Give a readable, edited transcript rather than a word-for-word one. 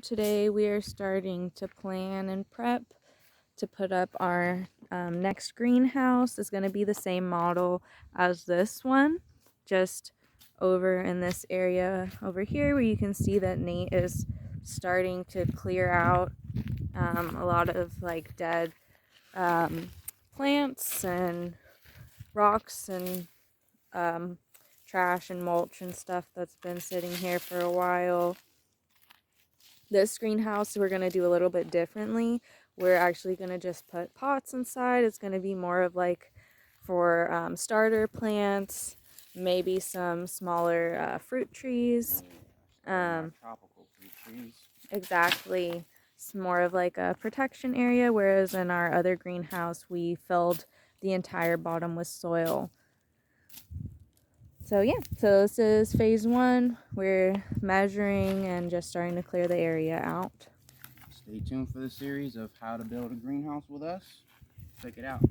Today we are starting to plan and prep to put up our next greenhouse. It's going to be the same model as this one, just over in this area over here where you can see that Nate is starting to clear out a lot of like dead plants and rocks and trash and mulch and stuff that's been sitting here for a while. This greenhouse we're going to do a little bit differently. We're actually going to just put pots inside. It's going to be more of like for starter plants, maybe some smaller fruit trees. Tropical fruit trees. Exactly. It's more of like a protection area, whereas in our other greenhouse we filled the entire bottom with soil. So yeah, so this is phase one. We're measuring and just starting to clear the area out. Stay tuned for the series of how to build a greenhouse with us. Check it out.